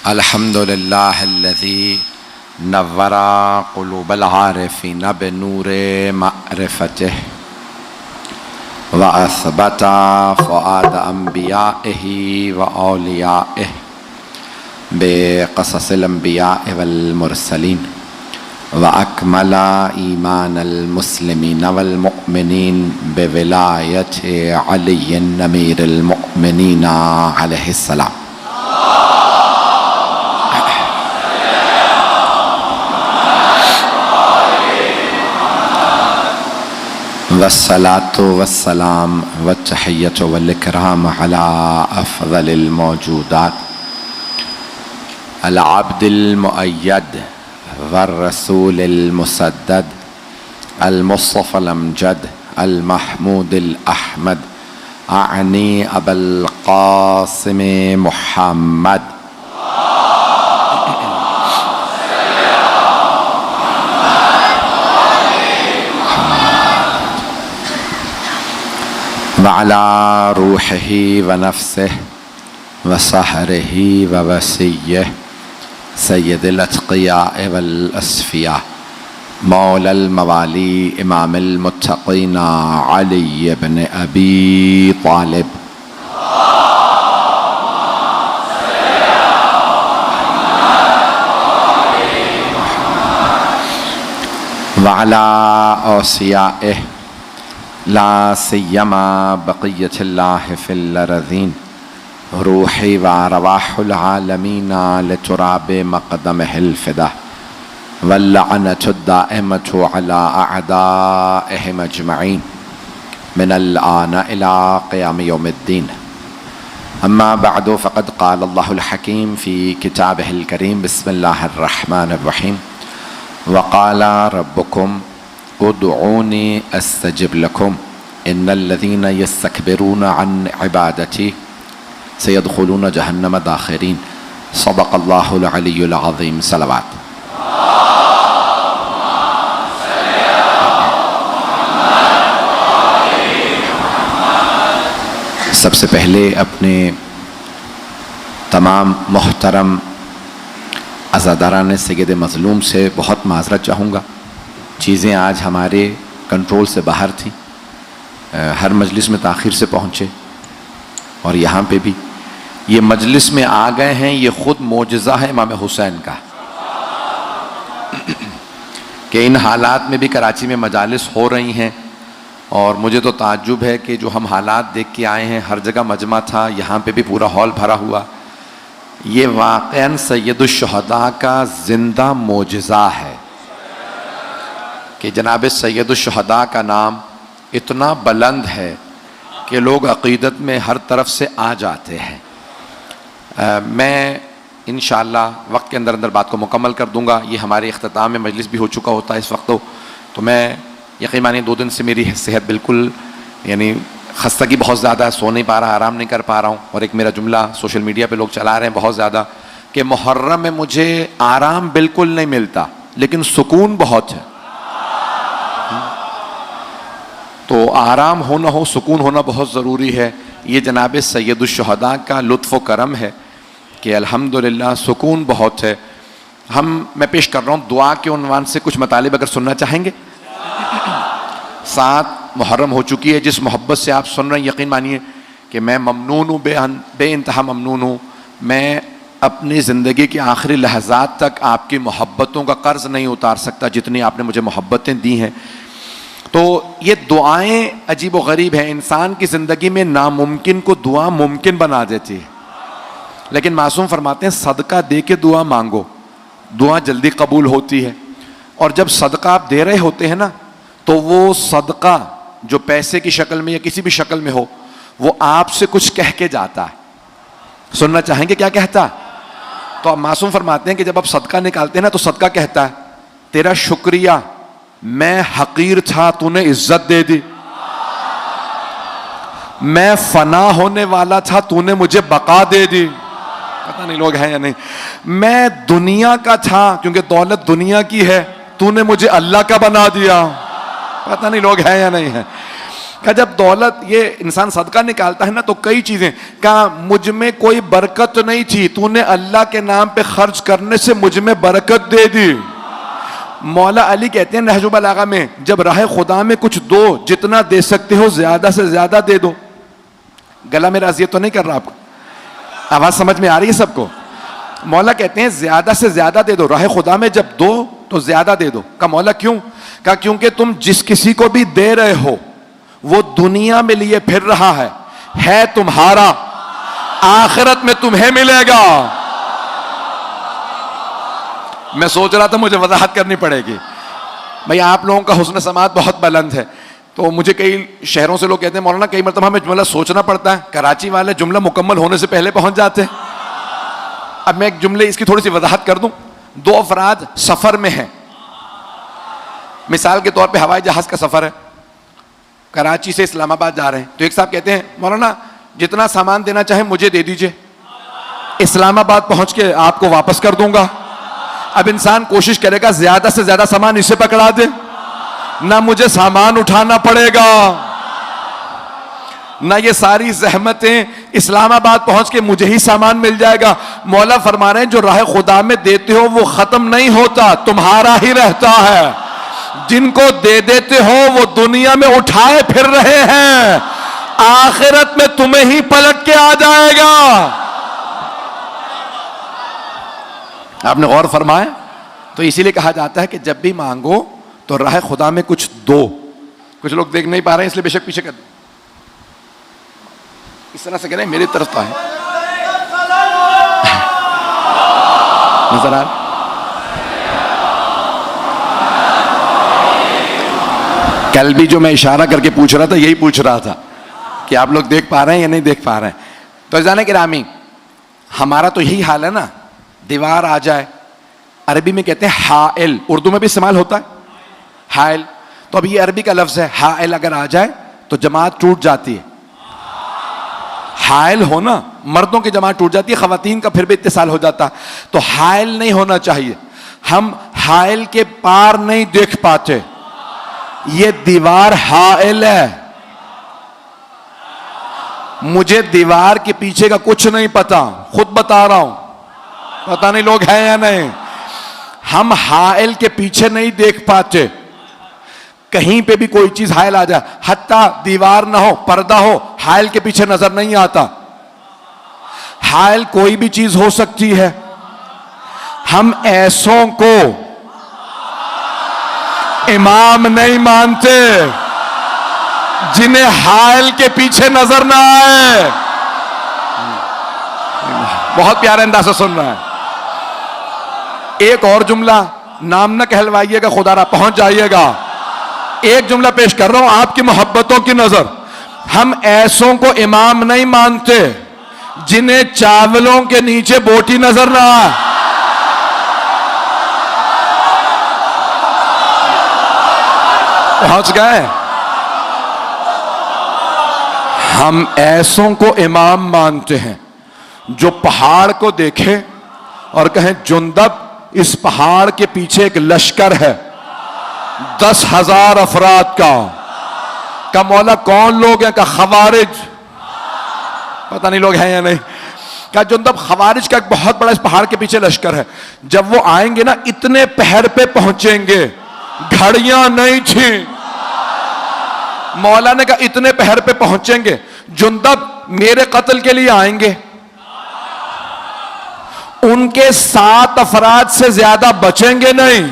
अल्हम्दुलिल्लाहिल्लज़ी नव्वरा क़ुलूबल आरिफ़ीन बिनूरे मअरिफ़तिही व असबता फ़ुआद अंबियाइही व औलियाइही बिक़ससिल अंबियाइ वल मुरसलीन व अकमला ईमानल मुस्लिमीन वल मुअमिनीन बिविलायति अलीय्यिन अमीरुल मुअमिनीन अलैहिस्सलाम। वस्सलातु वस्सलाम वत्तहिय्यतु वल इकराम अला अफ़ज़लिल मौजूदात अल अब्दिल मुअय्यद वर रसूलिल मुसद्दद अल मुस्तफ़ल अमजद अल महमूदिल अहमद आनी अबुल क़ासिम मुहम्मद वअला रूहिही व नफ्सिही व सहरिही व वसिय्यिही सय्यदिल अत्क़ियाए वल अस्फ़िया मौलल मवाली इमामुल मुत्तक़ीन अली इब्न अबी तालिब वअला औसियाइही ला सिय्यमा बक़िय्यतिल्लाहि फिल अरज़ीन रूही व अरवाहुल आलमीन लितुराबि मक़दमिहिल फ़िदा वल्लअनतु दाइमतु अला अअदाइहिम अजमईन मिनल आन इला क़ियाम यौमिद्दीन। अम्मा बअदु फ़क़द क़ाल अल्लाहुल हकीम फ़ी किताबिहिल करीम बिस्मिल्लाहिर रहमानिर रहीम व क़ाला रब्बुकुम उदऊनी अस्तजिब लकुम इन्नल्लज़ीना यस्तकबिरूना अन इबादती सयदखुलूना जहन्नम दाखिरीन। सदक़ल्लाहुल अलियुल अज़ीम। सलवात। सबसे पहले अपने तमाम मोहतरम अज़ादारान सय्यद मज़लूम से बहुत माज़रत चाहूँगा। चीज़ें आज हमारे कंट्रोल से बाहर थी, हर मजलिस में ताख़ीर से पहुँचे और यहाँ पे भी ये मजलिस में आ गए हैं। ये ख़ुद मोजज़ा है इमाम हुसैन का कि इन हालात में भी कराची में मजालिस हो रही हैं और मुझे तो ताज्जुब है कि जो हम हालात देख के आए हैं, हर जगह मजमा था, यहाँ पे भी पूरा हॉल भरा हुआ। ये वाक़अन सय्यदुश्शुहदा का ज़िंदा मोजज़ा है कि जनाब सय्यदुश्शुहदा का नाम इतना बुलंद है कि लोग अक़ीदत में हर तरफ से आ जाते हैं। मैं इंशाअल्लाह वक्त के अंदर अंदर बात को मुकम्मल कर दूंगा। ये हमारे इख्तिताम में मजलिस भी हो चुका होता है इस वक्त, तो मैं यकीन मानिए 2 दिन से मेरी सेहत बिल्कुल यानी खस्तगी बहुत ज़्यादा है, सो नहीं पा रहा, आराम नहीं कर पा रहा हूँ। और एक मेरा जुमला सोशल मीडिया पे लोग चला रहे हैं बहुत ज़्यादा कि मुहर्रम में मुझे आराम बिल्कुल नहीं मिलता लेकिन सुकून बहुत है। तो आराम हो ना हो, सुकून होना बहुत ज़रूरी है। ये जनाब सय्यदुश्शुहदा का लुत्फ़ व करम है कि अल्हम्दुलिल्लाह सुकून बहुत है। मैं पेश कर रहा हूँ दुआ के उन्वान से कुछ मतालिब अगर सुनना चाहेंगे। 7 मुहर्रम हो चुकी है, जिस मोहब्बत से आप सुन रहे हैं यकीन मानिए कि मैं ममनून हूँ, बेइंतहा ममनून हूँ। मैं अपनी ज़िंदगी के आखिरी लहज़ात तक आपकी मोहब्बतों का कर्ज़ नहीं उतार सकता जितनी आपने मुझे मोहब्बतें दी हैं। तो ये दुआएं अजीब व गरीब हैं, इंसान की ज़िंदगी में नामुमकिन को दुआ मुमकिन बना देती है। लेकिन मासूम फरमाते हैं सदका दे के दुआ मांगो, दुआ जल्दी कबूल होती है। और जब सदका आप दे रहे होते हैं ना, तो वो सदका जो पैसे की शक्ल में या किसी भी शक्ल में हो, वो आपसे कुछ कह के जाता है। सुनना चाहेंगे क्या कहता है? तो आप मासूम फरमाते हैं कि जब आप सदका निकालते हैं ना, तो सदका कहता है तेरा शुक्रिया, मैं हकीर था तूने इज्जत दे दी, मैं फना होने वाला था तूने मुझे बका दे दी। पता नहीं लोग हैं या नहीं। मैं दुनिया का था क्योंकि दौलत दुनिया की है, तूने मुझे अल्लाह का बना दिया। पता नहीं लोग हैं या नहीं है। कहा जब दौलत ये इंसान सदका निकालता है ना तो कई चीजें, कहा मुझ में कोई बरकत नहीं थी, तूने अल्लाह के नाम पे खर्च करने से मुझ में बरकत दे दी। मौला अली कहते हैं नहजुल बलागा में, जब राह खुदा में कुछ दो, जितना दे सकते हो ज्यादा से ज्यादा दे दो। गला मेरा अजियत तो नहीं कर रहा आपको? आवाज समझ में आ रही है सबको? मौला कहते हैं ज्यादा से ज्यादा दे दो, राह खुदा में जब दो तो ज्यादा दे दो। कहा मौला क्यों? कहा क्योंकि तुम जिस किसी को भी दे रहे हो वो दुनिया में लिए फिर रहा है तुम्हारा, आखिरत में तुम्हें मिलेगा। मैं सोच रहा था मुझे वजाहत करनी पड़ेगी। भाई आप लोगों का हुस्न समात बहुत बुलंद है, तो मुझे कई शहरों से लोग कहते हैं मौलाना कई मरतबा हमें जुमला सोचना पड़ता है, कराची वाले जुमला मुकम्मल होने से पहले पहुंच जाते हैं। अब मैं एक जुमले इसकी थोड़ी सी वजाहत कर दूं। दो अफराद सफर में हैं, मिसाल के तौर पे हवाई जहाज का सफर है, कराची से इस्लामाबाद जा रहे हैं, तो एक साहब कहते हैं मौलाना जितना सामान देना चाहे मुझे दे दीजिए, इस्लामाबाद पहुंच के आपको वापस कर दूंगा। अब इंसान कोशिश करेगा ज्यादा से ज्यादा सामान इसे पकड़ा दे, ना मुझे सामान उठाना पड़ेगा, ना ये सारी जहमतें, इस्लामाबाद पहुंच के मुझे ही सामान मिल जाएगा। मौला फरमा रहे हैं जो राह खुदा में देते हो वो खत्म नहीं होता, तुम्हारा ही रहता है। जिनको दे देते हो वो दुनिया में उठाए फिर रहे हैं, आखिरत में तुम्हें ही पलट के आ जाएगा। आपने गौर फरमाया? तो इसीलिए कहा जाता है कि जब भी मांगो तो राह खुदा में कुछ दो। कुछ लोग देख नहीं पा रहे हैं इसलिए बेशक पीछे कर दो, इस तरह से कह रहे हैं मेरी तरफ तो है। नजर आ कल भी जो मैं इशारा करके पूछ रहा था यही पूछ रहा था कि आप लोग देख पा रहे हैं या नहीं देख पा रहे हैं। तो जाने कि रामी हमारा तो यही हाल है ना, दीवार आ जाए, अरबी में कहते हैं हाइल, उर्दू में भी इस्तेमाल होता है हाइल, तो अब ये अरबी का लफ्ज है, हाइल अगर आ जाए तो जमात टूट जाती है। हाइल होना, मर्दों की जमात टूट जाती है, खवातीन का फिर भी इत्तिसाल हो जाता, तो हाइल नहीं होना चाहिए। हम हाइल के पार नहीं देख पाते, ये दीवार हाइल है। मुझे दीवार के पीछे का कुछ नहीं पता, खुद बता रहा हूं, पता नहीं लोग हैं या नहीं। हम हाइल के पीछे नहीं देख पाते, कहीं पे भी कोई चीज हाइल आ जाए, हत्ता दीवार ना हो, पर्दा हो, हाइल के पीछे नजर नहीं आता। हाइल कोई भी चीज हो सकती है। हम ऐसों को इमाम नहीं मानते जिन्हें हाइल के पीछे नजर ना आए। बहुत प्यारे अंदाज से सुन रहा है। एक और जुमला, नाम न कहलवाइएगा, खुदारा पहुंच जाइएगा। एक जुमला पेश कर रहा हूं आपकी मोहब्बतों की नजर। हम ऐसों को इमाम नहीं मानते जिन्हें चावलों के नीचे बोटी नजर ना आए। पहुंच गए? हम ऐसों को इमाम मानते हैं जो पहाड़ को देखे और कहें जुंदब इस पहाड़ के पीछे एक लश्कर है 10,000 अफराद का मौला कौन लोग हैं? का खवारिज, पता नहीं लोग हैं या नहीं। का जुंदब खवारिज का एक बहुत बड़ा इस पहाड़ के पीछे लश्कर है। जब वो आएंगे ना इतने पहर पे पहुंचेंगे, घड़ियां नहीं थी। मौला ने कहा इतने पहर पे पहुंचेंगे, जुंदब मेरे कत्ल के लिए आएंगे, उनके 7 अफराद से ज्यादा बचेंगे नहीं,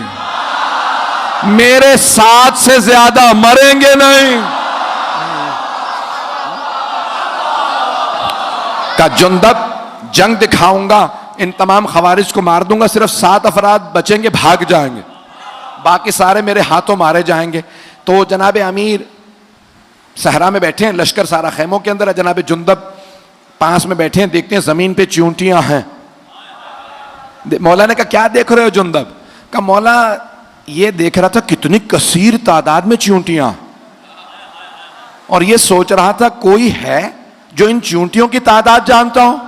मेरे 7 से ज्यादा मरेंगे नहीं। का जुंदब जंग दिखाऊंगा, इन तमाम खवारिज को मार दूंगा, सिर्फ 7 अफराद बचेंगे, भाग जाएंगे, बाकी सारे मेरे हाथों मारे जाएंगे। तो जनाब अमीर सहरा में बैठे हैं, लश्कर सारा खेमों के अंदर है, जनाब जुंदब पास में बैठे हैं, देखते हैं जमीन पे चींटियां हैं। मौला ने कहा क्या देख रहे हो जुंदब? का मौला ये देख रहा था कितनी कसीर तादाद में चींटियां, और ये सोच रहा था कोई है जो इन चींटियों की तादाद जानता हो?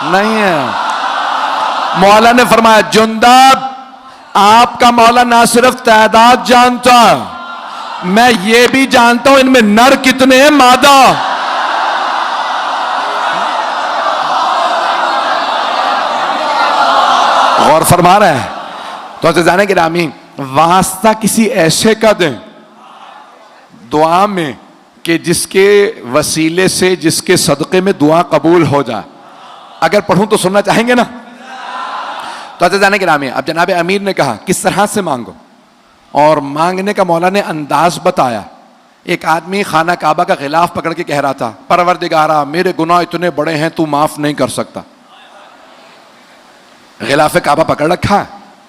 नहीं है। मौला ने फरमाया जुंदब आपका मौला ना सिर्फ तादाद जानता मैं ये भी जानता हूं इनमें नर कितने हैं, मादा। गौर फरमा रहे हैं। तो जाने के रामी वास्ता किसी ऐसे का दें दुआ में कि जिसके वसीले से, जिसके सदक़े में दुआ कबूल हो जाए। अगर पढ़ूं तो सुनना चाहेंगे ना? तो जाने के रामी अब जनाब अमीर ने कहा किस तरह से मांगो, और मांगने का मौला ने अंदाज बताया। एक आदमी खाना काबा का खिलाफ पकड़ के कह रहा था, परवरदिगारा मेरे गुनाह इतने बड़े हैं तू माफ नहीं कर सकता। खिलाफ काबा पकड़ रखा है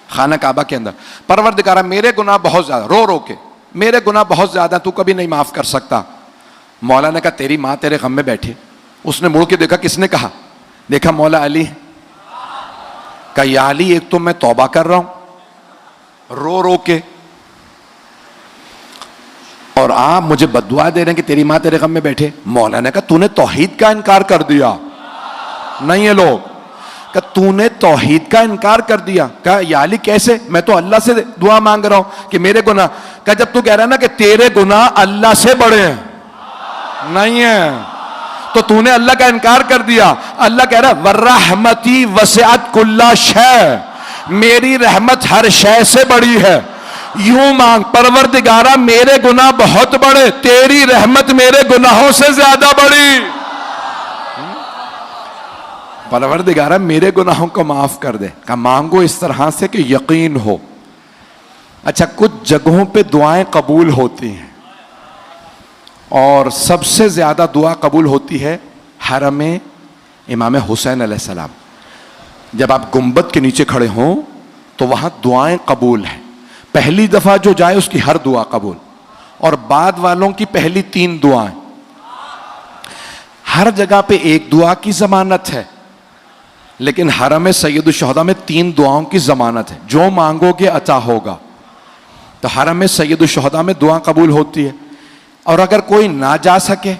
खाना काबा के अंदर, परवरदिगारा मेरे गुनाह बहुत ज्यादा, रो रो के मेरे गुनाह बहुत ज्यादा, तू कभी नहीं माफ कर सकता। मौला ने कहा तेरी माँ तेरे गम में बैठी। उसने मुड़ के देखा, किसने कहा? देखा मौला अली। कहा या अली एक तो मैं तौबा कर रहा हूं रो रो के, और आप मुझे बद्दुआ दे रहे हैं कि तेरी माँ तेरे गम में बैठे। मौला ने कहा तूने तौहीद का इनकार कर दिया। नहीं है लोग, कहा तूने तौहीद का इनकार कर दिया। कहा या अली कैसे? मैं तो अल्लाह से दुआ मांग रहा हूं कि मेरे गुनाह। कहा जब तू कह रहा है ना कि तेरे गुनाह अल्लाह से बड़े हैं, नहीं है, तो तूने अल्लाह का इनकार कर दिया। अल्लाह कह रहा है वर्रहमती वसिअत कुल्ला शै, मेरी रहमत हर शय से बड़ी है। यूं मांग, परवरदिगारा मेरे गुनाह बहुत बड़े, तेरी रहमत मेरे गुनाहों से ज्यादा बड़ी। परवरदिगारा मेरे गुनाहों को माफ कर दे। कहा मांगो इस तरह से कि यकीन हो। अच्छा, कुछ जगहों पे दुआएं कबूल होती हैं और सबसे ज्यादा दुआ कबूल होती है हरम इमाम हुसैन अलैहिस्सलाम। जब आप गुंबद के नीचे खड़े हों तो वहां दुआएं कबूल हैं। पहली दफा जो जाए उसकी हर दुआ कबूल, और बाद वालों की पहली 3 दुआएं। हर जगह पे एक दुआ की जमानत है, लेकिन हरम सैयद शुहदा में 3 दुआओं की जमानत है। जो मांगोगे अता होगा। तो हरम सैयद शुहदा में दुआ कबूल होती है। और अगर कोई ना जा सके,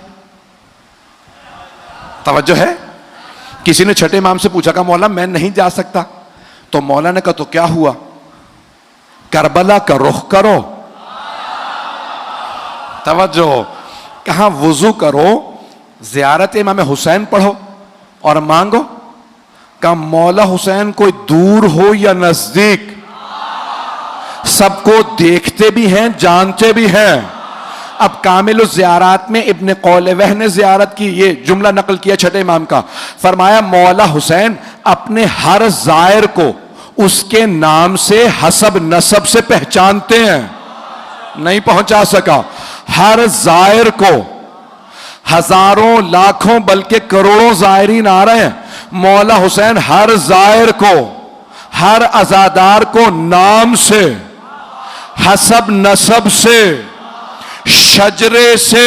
तवज्जो है, किसी ने छठे इमाम से पूछा, कहा मौला मैं नहीं जा सकता। तो मौला ने कहा तो क्या हुआ, करबला का रुख करो। तवज्जो, कहा वुजू करो, जियारत इमाम हुसैन पढ़ो और मांगो। कहा मौला हुसैन कोई दूर हो या नजदीक, सबको देखते भी हैं जानते भी हैं। अब कामिल ज़ियारत में इब्न कौलवह ने ज़ियारत की, ये जुमला नकल किया छठे इमाम का। फरमाया मौला हुसैन अपने हर ज़ायर को उसके नाम से हसब नसब से पहचानते हैं। नहीं पहुंचा सका, हर ज़ायर को, हजारों लाखों बल्कि करोड़ों ज़ायरीन आ रहे हैं, मौला हुसैन हर ज़ायर को, हर अज़ादार को नाम से, हसब नसब से, शजरे से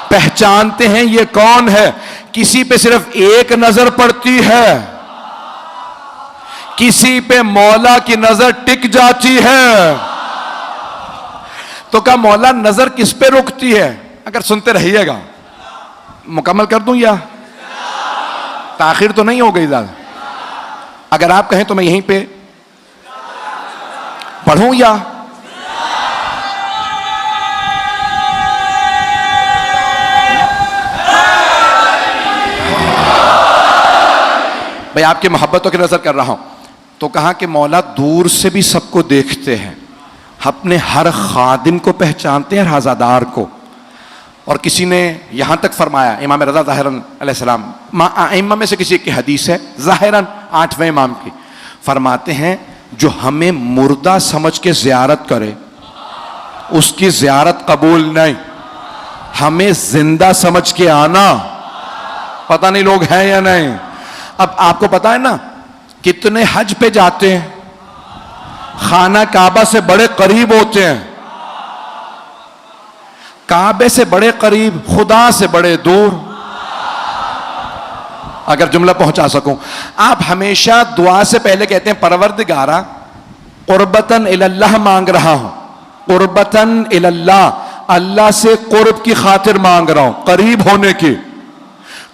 पहचानते हैं ये कौन है। किसी पे सिर्फ एक नजर पड़ती है, किसी पे मौला की नजर टिक जाती है। तो क्या मौला नजर किस पे रुकती है? अगर सुनते रहिएगा, मुकम्मल कर दूं या ताखिर तो नहीं हो गई ज्यादा? अगर आप कहें तो मैं यहीं पे पढ़ूं या भाई आपकी मोहब्बतों की नजर कर रहा हूं। तो कहा कि मौला दूर से भी सबको देखते हैं, अपने हर खादिम को पहचानते हैं, हर हजादार को। और किसी ने यहां तक फरमाया, इमाम रज़ा ज़ाहिरन अलैहिस्सलाम, आइम्मा में से किसी की हदीस है, ज़ाहिरन 8वें इमाम की, फरमाते हैं जो हमें मुर्दा समझ के ज़ियारत करे उसकी ज़ियारत कबूल नहीं, हमें जिंदा समझ के आना। पता नहीं लोग हैं या नहीं। अब आपको पता है ना कितने हज पे जाते हैं, खाना काबा से बड़े करीब होते हैं, काबे से बड़े करीब, खुदा से बड़े दूर। अगर जुमला पहुंचा सकूं, आप हमेशा दुआ से पहले कहते हैं परवरदिगारा कुर्बतन इलल्लाह मांग रहा हूं, कुर्बतन इलल्लाह, अल्लाह से कुर्ब की खातिर मांग रहा हूं, करीब होने की।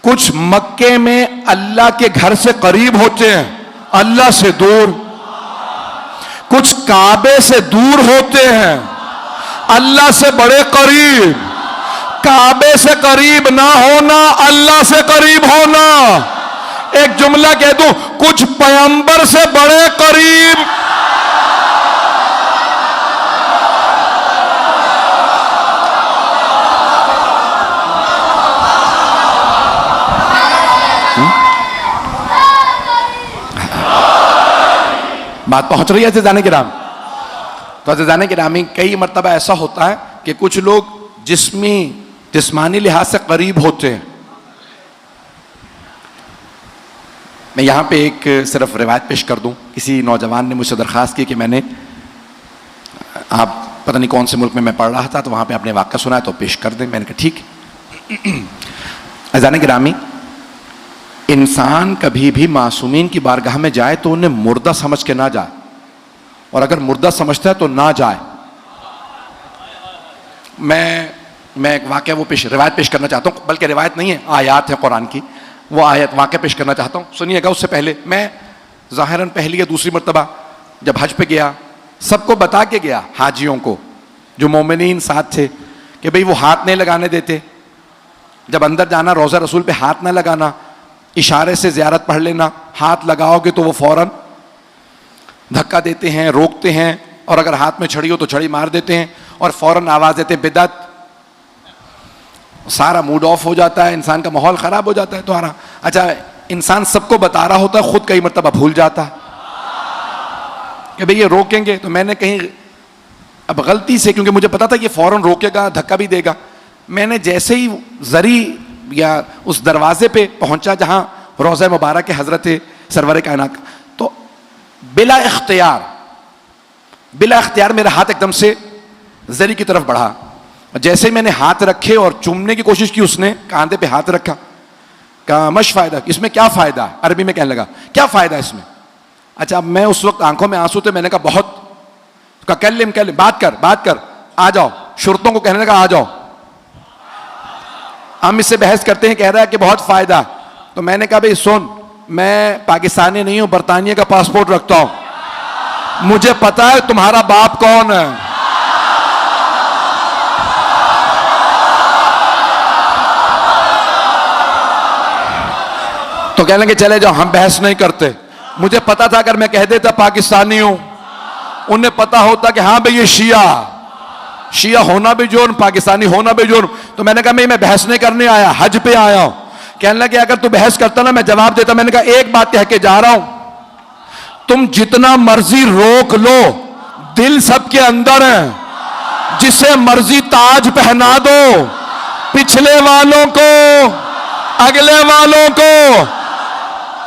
कुछ मक्के में अल्लाह के घर से करीब होते हैं, अल्लाह से दूर। कुछ काबे से दूर होते हैं, अल्लाह से बड़े करीब, काबे से करीब ना होना, अल्लाह से करीब होना। एक जुमला कह दूं, कुछ पैगंबर से बड़े करीब। बात पहुंच रही है अज़ीज़ान किराम? तो अज़ीज़ान किरामी, कई मर्तबा ऐसा होता है कि कुछ लोग जिस्मानी लिहाज से करीब होते हैं। मैं यहाँ पे एक सिर्फ रिवायत पेश कर दूँ। किसी नौजवान ने मुझसे दरख्वास्त की कि मैंने, आप पता नहीं कौन से मुल्क में मैं पढ़ रहा था, तो वहाँ पे आपने वाक़या सुना है तो पेश कर दें। मैंने कहा ठीक। अज़ीज़ान गिरामी, इंसान कभी भी मासूमीन की बारगाह में जाए तो उन्हें मुर्दा समझ के ना जाए, और अगर मुर्दा समझता है तो ना जाए। मैं एक वाक़या रिवायत पेश करना चाहता हूँ, बल्कि रिवायत नहीं है, आयात है कुरान की। वो आयत वाक़या पेश करना चाहता हूँ, सुनिएगा। उससे पहले मैं ज़ाहिरन पहली या दूसरी मर्तबा जब हज पे गया, सबको बता के गया, हाजियों को जो मोमिनीन साथ थे, कि भाई वो हाथ नहीं लगाने देते। जब अंदर जाना, रोज़ा रसूल पे हाथ ना लगाना, इशारे से ज़ियारत पढ़ लेना। हाथ लगाओगे तो वो फ़ौरन धक्का देते हैं, रोकते हैं, और अगर हाथ में छड़ी हो तो छड़ी मार देते हैं और फ़ौरन आवाज़ देते बिदअत। सारा मूड ऑफ हो जाता है, इंसान का माहौल ख़राब हो जाता है। तो अच्छा, इंसान सबको बता रहा होता है, खुद कई मरतबा भूल जाता है कि भाई ये रोकेंगे। तो मैंने कहीं अब गलती से, क्योंकि मुझे पता था ये फ़ौरन रोकेगा, धक्का भी देगा, मैंने जैसे ही ज़री या उस दरवाजे पे पहुंचा जहां रोज़ा मुबारक है हज़रत सरवर कायनात, तो बिला इख्तियार मेरा हाथ एकदम से ज़री की तरफ बढ़ा। जैसे ही मैंने हाथ रखे और चूमने की कोशिश की, उसने कांधे पे हाथ रखा, कहा मश फ़ायदा, इसमें क्या फ़ायदा है? अरबी में कहने लगा, क्या फ़ायदा इसमें? अच्छा, अब मैं उस वक्त आंखों में आंसू थे, मैंने कहा बहुत, कल्लिम बात कर, आ जाओ। शुरतों को कहने लगा आ जाओ, हम इससे बहस करते हैं, कह रहा है कि बहुत फायदा। तो मैंने कहा भाई सुन, मैं पाकिस्तानी नहीं हूं, बरतानिया का पासपोर्ट रखता हूं, मुझे पता है तुम्हारा बाप कौन है। तो कहने लगे चले जाओ, हम बहस नहीं करते। मुझे पता था अगर मैं कह देता पाकिस्तानी हूं, उन्हें पता होता कि हाँ भाई ये शिया होना भी जुर्म, पाकिस्तानी होना भी जुर्म। तो मैंने कहा मैं बहस नहीं करने आया, हज पे आया हूं। कहने लगे अगर तू बहस करता ना, मैं जवाब देता। मैंने कहा एक बात कह के जा रहा हूं, तुम जितना मर्जी रोक लो, दिल सबके अंदर है। जिसे मर्जी ताज पहना दो, पिछले वालों को, अगले वालों को,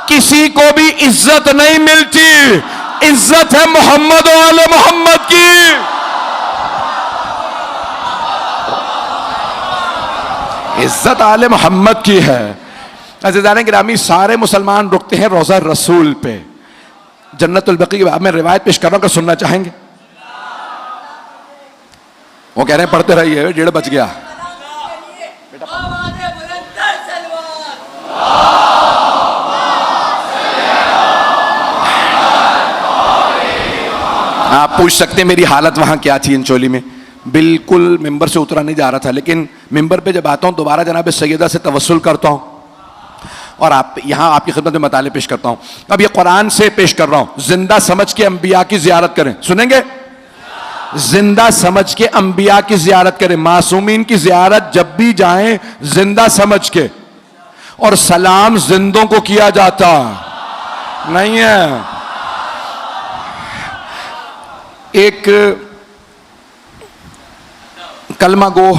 किसी को भी इज्जत नहीं मिलती। इज्जत है मोहम्मद और आले मोहम्मद की। इज्जत आले मोहम्मद की है। अज़ीज़ान गिरामी, सारे मुसलमान रुकते हैं रोज़ा रसूल पे, जन्नतुल बकी की। मैं रिवायत पेश कर रहा हूं, कि सुनना चाहेंगे? वो कह रहे हैं पढ़ते रहिए, 1:30 बज गया। आप पूछ सकते हैं मेरी हालत वहां क्या थी इंचोली में। बिल्कुल मिंबर से उतरा नहीं जा रहा था, लेकिन मिंबर पे जब आता हूं दोबारा जनाब सैयदा से तवस्सुल करता हूं, और आप यहां आपकी खिदमत में मताले पेश करता हूं। अब ये कुरान से पेश कर रहा हूं, जिंदा समझ के अंबिया की जियारत करें। सुनेंगे? जिंदा समझ के अंबिया की जियारत करें। मासूमीन की जियारत जब भी जाएं, जिंदा समझ के, और सलाम जिंदों को किया जाता नहीं है। एक कलमा गो,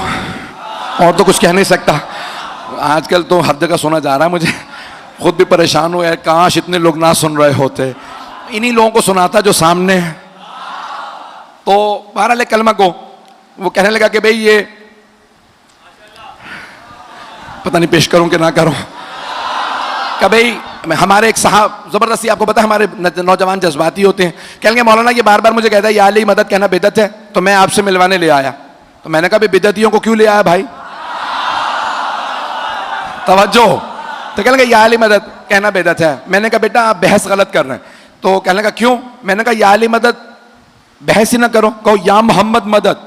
और तो कुछ कह नहीं सकता। आजकल तो हर जगह सुना जा रहा है, मुझे खुद भी परेशान हुआ है, काश इतने लोग ना सुन रहे होते। इन्हीं लोगों को सुनाता जो सामने है। तो बहरहाल कलमा को वो कहने लगा कि भाई ये पता नहीं पेश करूं कि ना करूं। कि भाई हमारे एक साहब, जबरदस्ती, आपको पता है हमारे नौजवान जज्बाती होते हैं, कहेंगे मौलाना ये बार बार मुझे कहता है या अली मदद कहना बिदअत है, तो मैं आपसे मिलवाने ले आया। तो मैंने कहा बिदअतियों को क्यों ले आया भाई, तवज्जो। तो कहने लगा या अली मदद कहना बिदअत है। मैंने कहा बेटा आप बहस गलत कर रहे हैं। तो कहने लगा क्यों? मैंने कहा या अली मदद बहस ही ना करो, कहो या मोहम्मद मदद।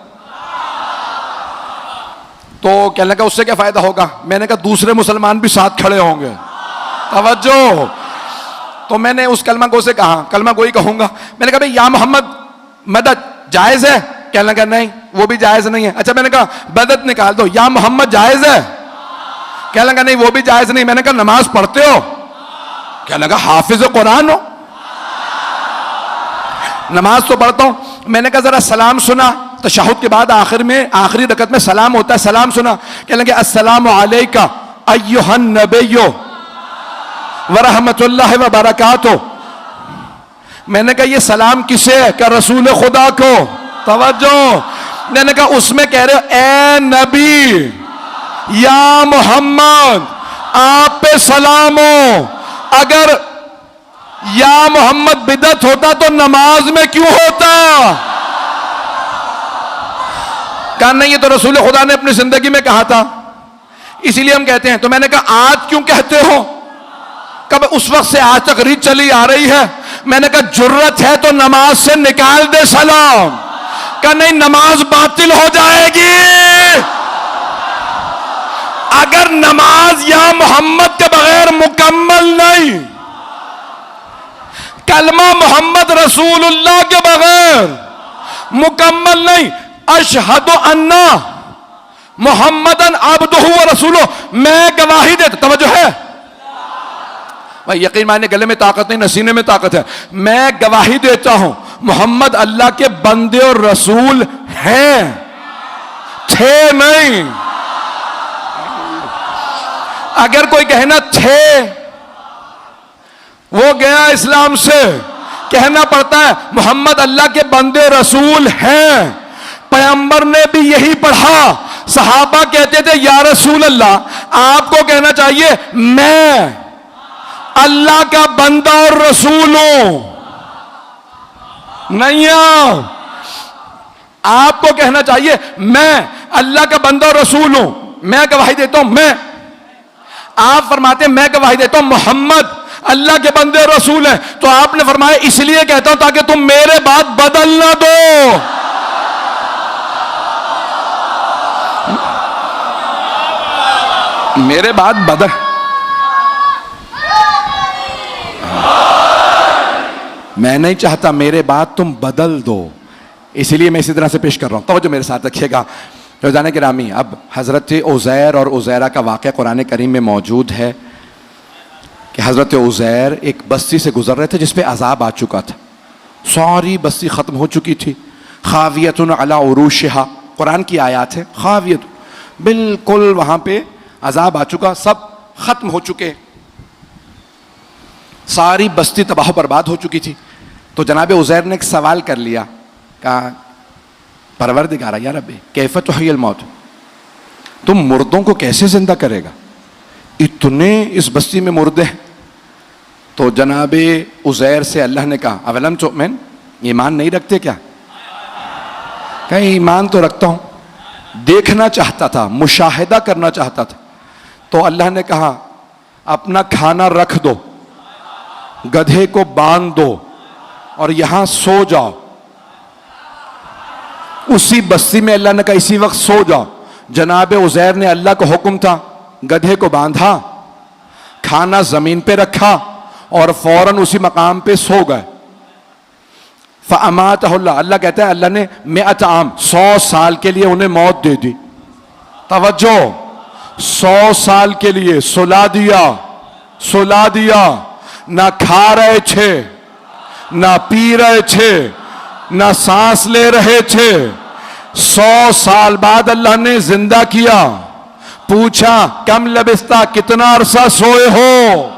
तो कहने लगा उससे क्या फायदा होगा? मैंने कहा दूसरे मुसलमान भी साथ खड़े होंगे। तवज्जो। तो मैंने उस कलमा गो से कहा, कलमा गोई कहूंगा, मैंने कहा भाई या मोहम्मद मदद जायज है? कहने लगा नहीं वो भी जायज नहीं है। अच्छा मैंने कहा मदद निकाल दो, या मोहम्मद जायज है? कहने लगा नहीं वो भी जायज नहीं। मैंने कहा नमाज पढ़ते हो? कहने लगा हाफिज कुरान हो। नमाज तो पढ़ता हूं। मैंने कहा जरा सलाम सुना, तशहुद के बाद आखिर में आखिरी रकत में सलाम होता है, सलाम सुना। कहने लगे अस्सलामु अलैका अय्युहन नबिय्यो व रहमतुल्लाहि व बरकातुहू। मैंने कहा ये सलाम किसे है? क्या रसूल खुदा को? तवज्जो। मैंने कहा उसमें कह रहे हो ए नबी या मोहम्मद आप पे सलाम हो। अगर या मोहम्मद बिदत होता तो नमाज में क्यों होता? कहा नहीं ये तो रसूल खुदा ने अपनी जिंदगी में कहा था, इसीलिए हम कहते हैं। तो मैंने कहा आज क्यों कहते हो? कब उस वक्त से आज तक रीत चली आ रही है। मैंने कहा जुर्रत है तो नमाज से निकाल दे सलाम। कहा नहीं नमाज बातिल हो जाएगी। अगर नमाज या मोहम्मद के बगैर मुकम्मल नहीं, कलमा मोहम्मद रसूलुल्लाह के बगैर मुकम्मल नहीं, अशहदु अन्ना मोहम्मदन अब्दुहु व रसूलुहु, मैं गवाही देता। तवज्जो है भाई, यकीन माने गले में ताकत नहीं नसीने में ताकत है। मैं गवाही देता हूं मोहम्मद अल्लाह के बंदे और रसूल हैं, थे नहीं। अगर कोई कहना थे वो गया इस्लाम से। कहना पड़ता है मोहम्मद अल्लाह के बंदे रसूल हैं। पैगंबर ने भी यही पढ़ा। सहाबा कहते थे या रसूल अल्लाह, आपको कहना चाहिए मैं अल्लाह का बंदा और रसूल हूं। नहीं आपको कहना चाहिए मैं अल्लाह का बंदा और रसूल हूं, मैं गवाही देता हूं। मैं आप फरमाते मैं गवाही देता हूं मोहम्मद अल्लाह के बंदे और रसूल हैं। तो आपने फरमाया इसलिए कहता हूं ताकि तुम मेरे बात बदल ना दो। मेरे बात बदल, मैं नहीं चाहता मेरे बात तुम बदल दो, इसलिए मैं इसी तरह से पेश कर रहा हूं। तो जो मेरे साथ रखिएगा रोजाना गिरामी, अब हजरत उज़ैर और उज़ैरा का वाक़या कुरान करीम में मौजूद है कि हजरत उज़ैर एक बस्ती से गुजर रहे थे जिसपे अजाब आ चुका था। सारी बस्ती खत्म हो चुकी थी। खावियतुन अला उरूशिहा, कुरान की आयत है। खावियत बिल्कुल वहां पे अजाब आ चुका, सब खत्म हो चुके, सारी बस्ती तबाह बर्बाद हो चुकी थी। तो जनाब उज़ैर ने एक सवाल कर लिया, कहा परवरदिगार या रब्बी कैफ़ तुह्यिल मौत, तुम मुर्दों को कैसे जिंदा करेगा? इतने इस बस्ती में मुर्दे हैं। तो जनाब उज़ैर से अल्लाह ने कहा अवलम तुअमिन, ईमान नहीं रखते क्या? कहीं ईमान तो रखता हूं, देखना चाहता था, मुशाहिदा करना चाहता था। तो अल्लाह ने कहा अपना खाना रख दो, गधे को बांध दो और यहां सो जाओ। उसी बस्ती में अल्लाह ने कहा इसी वक्त सो जाओ। जनाब उज़ैर ने अल्लाह का हुक्म था, गधे को बांधा, खाना जमीन पे रखा और फौरन उसी मकाम पे सो गए। फ़अमातहुल्लाह, अल्लाह कहता है अल्लाह ने 100 आम 100 साल के लिए उन्हें मौत दे दी। तवज्जो, 100 साल के लिए सुला दिया, सुला दिया। ना खा रहे थे, ना पी रहे थे, ना सांस ले रहे थे। 100 साल बाद अल्लाह ने जिंदा किया। पूछा कम लबिस्ता, कितना अरसा सोए हो?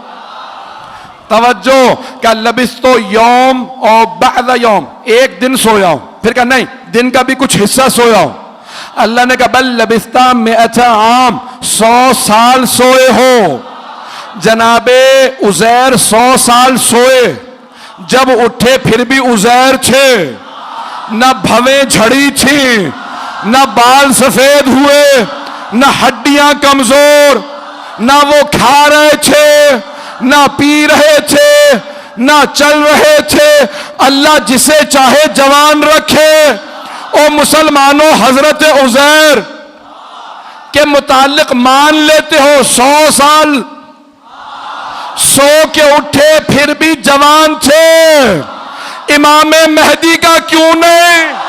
तवज्जो, क्या लबिस तो यौम और बअद यौम, एक दिन सोया हूं। फिर कहा नहीं, दिन का भी कुछ हिस्सा सोया हूं। अल्लाह ने कहा बल लबिस्ता 100 आम, 100 साल सोए हो। जनाबे उज़ैर 100 साल सोए, जब उठे फिर भी उज़ैर थे। न भवें झड़ी थी, न बाल सफेद हुए, न हड्डियां कमजोर, न वो खा रहे थे, न पी रहे थे, न चल रहे थे। अल्लाह जिसे चाहे जवान रखे। ओ मुसलमानों, हजरत उज़ैर के के मुतालिक मान लेते हो 100 साल सो के उठे फिर भी जवान थे, इमाम मेहदी का क्यों नहीं?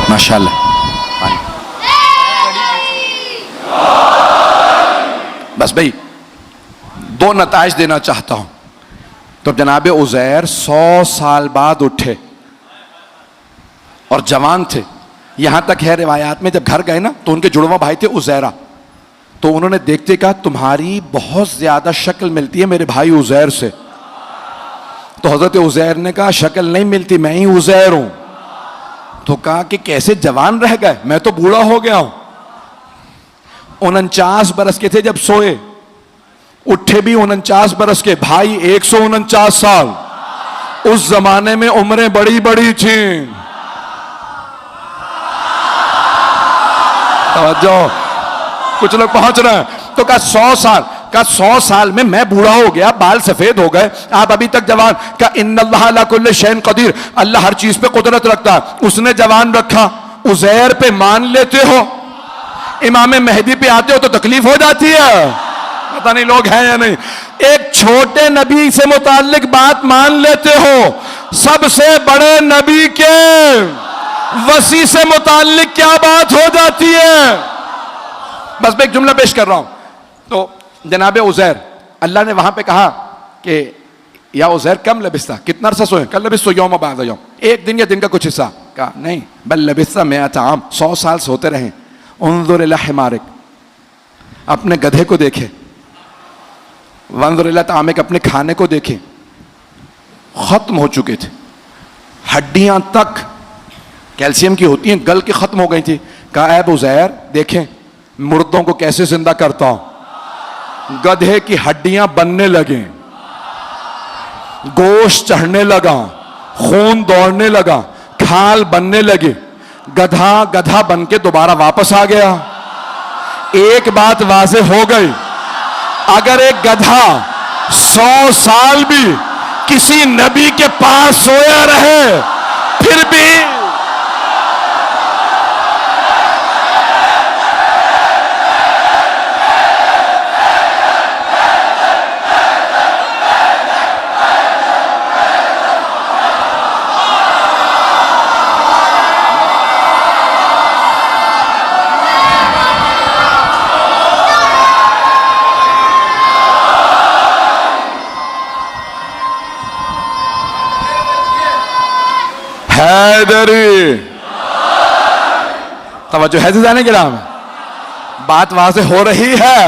माशाअल्लाह। बस भाई 2 नताइज देना चाहता हूं। तो जनाब उज़ैर 100 साल बाद उठे और जवान थे। यहां तक है रिवायात में, जब घर गए ना तो उनके जुड़वा भाई थे उज़ैरा, तो उन्होंने देखते कहा तुम्हारी बहुत ज्यादा शक्ल मिलती है मेरे भाई उज़ैर से। तो हजरत उज़ैर ने कहा शक्ल नहीं मिलती, मैं ही उज़ैर हूं। तो कहा कि कैसे जवान रह गए, मैं तो बूढ़ा हो गया हूं। 49 बरस के थे जब सोए, उठे भी 49 बरस के, भाई 149 साल। उस जमाने में उम्रें बड़ी बड़ी थी। तवज्जो, कुछ लोग पहुंच रहे हैं। तो कहा 100 साल, का 100 साल में मैं बूढ़ा हो गया, बाल सफेद हो गए, आप अभी तक जवान। का इन्नल्लाह अला कुल्ली शैइन कदीर, अल्लाह हर चीज पे कुदरत रखता है, उसने जवान रखा। उज़ैर पे मान लेते हो, इमाम मेहदी पे आते हो तो तकलीफ हो जाती है। पता नहीं लोग हैं या नहीं। एक छोटे नबी से मुताल्लिक बात मान लेते हो, सबसे बड़े नबी के वसी से मुताल्लिक क्या बात हो जाती है। बस मैं एक जुमला पेश कर रहा हूं। तो जनाब उज़ैर, अल्लाह ने वहां पे कहा कि या उज़ैर कम लबिस्ता, कितना अरसा सोए? कल लबिस्तो यौम बाद यौम, एक दिन या दिन का कुछ हिस्सा। कहा नहीं, बल लबिस्ता मिअत आम, 100 साल सोते रहे। उन्जुर इला हिमारिक, अपने गधे को देखे। वंजुर इला तामिक, अपने खाने को देखे, खत्म हो चुके थे, हड्डियां तक कैल्शियम की होती हैं गल के खत्म हो गई थी। कहा ऐ उज़ैर देखें मुर्दों को कैसे जिंदा करता हूं। गधे की हड्डियां बनने लगे, गोश्त चढ़ने लगा, खून दौड़ने लगा, खाल बनने लगे। गधा गधा बन के दोबारा वापस आ गया। एक बात वाज़े हो गई, अगर एक गधा 100 साल भी किसी नबी के पास सोया रहे फिर भी हैदरी, तवज्जो है अज़ीज़ान गिराम, बात वहां से हो रही है।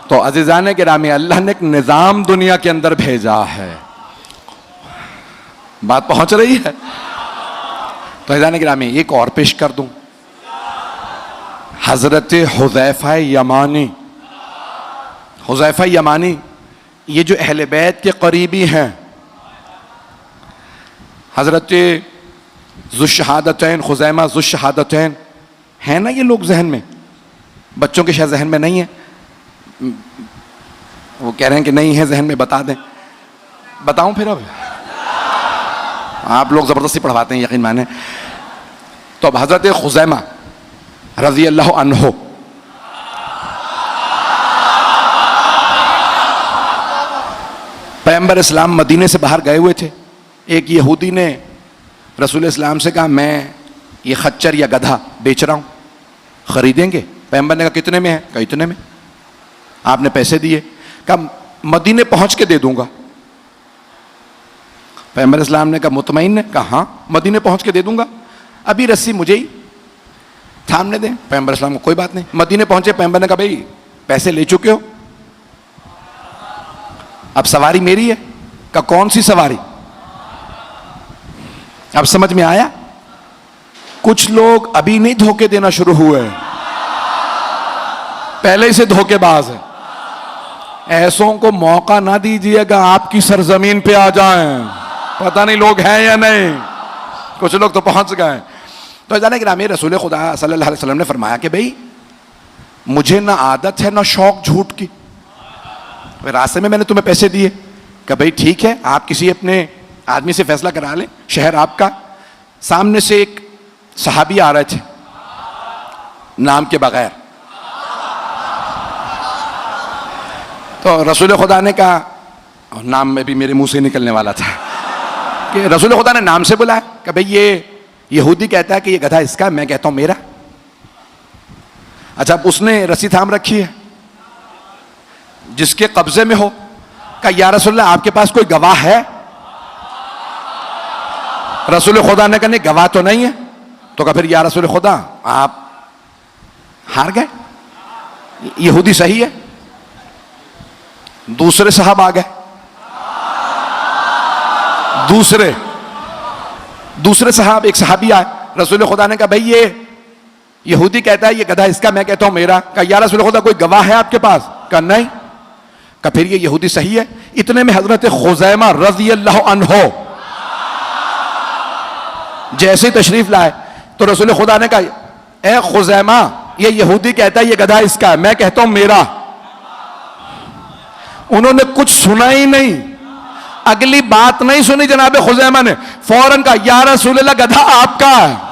तो अज़ीज़ान गिरामी, अल्लाह ने एक निजाम दुनिया के अंदर भेजा है, बात पहुंच रही है। तो अज़ीज़ान गिरामी एक और पेश कर दूं, हजरत हुज़ैफा यमानी। हुज़ैफा यमानी ये जो अहले बैत के करीबी हैं, हजरत ज़ुश्शहादतैन, खुज़ैमा ज़ुश्शहादतैन, है ना ये लोग जहन में, बच्चों के शायद जहन में नहीं है। वो कह रहे हैं कि नहीं है जहन में, बता दें, बताऊं फिर? अब आप लोग ज़बरदस्ती पढ़वाते हैं, यकीन माने। तो अब हजरत खुज़ैमा रज़ी अल्लाह अन्हो, पैगंबर इस्लाम मदीने से बाहर गए हुए थे। एक यहूदी ने रसूल इस्लाम से कहा मैं ये खच्चर या गधा बेच रहा हूँ, ख़रीदेंगे? पैगंबर ने कहा कितने में है? कहा इतने में। आपने पैसे दिए, कहा मदीने पहुँच के दे दूंगा। पैगंबर इस्लाम ने कहा मुतमईन है? कहा हाँ मदीने पहुँच के दे दूंगा, अभी रस्सी मुझे ही थामने दें। पैगंबर इस्लाम को कोई बात नहीं। मदीने पहुँचे, पैगंबर ने कहा भाई पैसे ले चुके हो, अब सवारी मेरी है। कहा कौन सी सवारी? अब समझ में आया? कुछ लोग अभी नहीं धोखे देना शुरू हुए, पहले से धोखेबाज है। ऐसों को मौका ना दीजिएगा आपकी सरजमीन पे आ जाएं। पता नहीं लोग हैं या नहीं, कुछ लोग तो पहुंच गए। तो जाने कि नामी रसूल खुदा सल्लल्लाहु अलैहि वसल्लम ने फरमाया कि भाई मुझे ना आदत है ना शौक झूठ की, रास्ते में मैंने तुम्हें पैसे दिए कि भाई ठीक है आप किसी अपने आदमी से फैसला करा लें, शहर आपका। सामने से एक सहाबी आ रहे थे नाम के बगैर, तो रसूल खुदा ने कहा, और नाम में भी मेरे मुंह से निकलने वाला था, कि रसूल खुदा ने नाम से बुलाया कि भाई ये यहूदी कहता है कि ये गधा इसका, मैं कहता हूं मेरा। अच्छा अब उसने रस्सी थाम रखी है जिसके कब्जे में हो, का या रसूलल्लाह आपके पास कोई गवाह है? रसूल खुदा ने कहा नहीं गवाह तो नहीं है। तो कहा फिर या रसूल खुदा आप हार गए, यहूदी सही है। दूसरे साहब आ गए, दूसरे साहब, एक सहाबी आए, रसूल खुदा ने कहा भाई ये यहूदी कहता है ये गधा इसका, मैं कहता हूं मेरा। कहा या रसूल खुदा कोई गवाह है आपके पास? कहा नहीं। कहा फिर ये यहूदी सही है। इतने में हजरत खुजैमा रज़ी अल्लाह अन्हो जैसे तशरीफ लाए तो रसूल खुदा ने कहा ए खुजैमा ये यहूदी कहता है ये गधा इसका है, मैं कहता हूं मेरा। उन्होंने कुछ सुना ही नहीं, अगली बात नहीं सुनी जनाब खुजैमा ने, फौरन कहा या रसूलल्लाह गधा आपका है।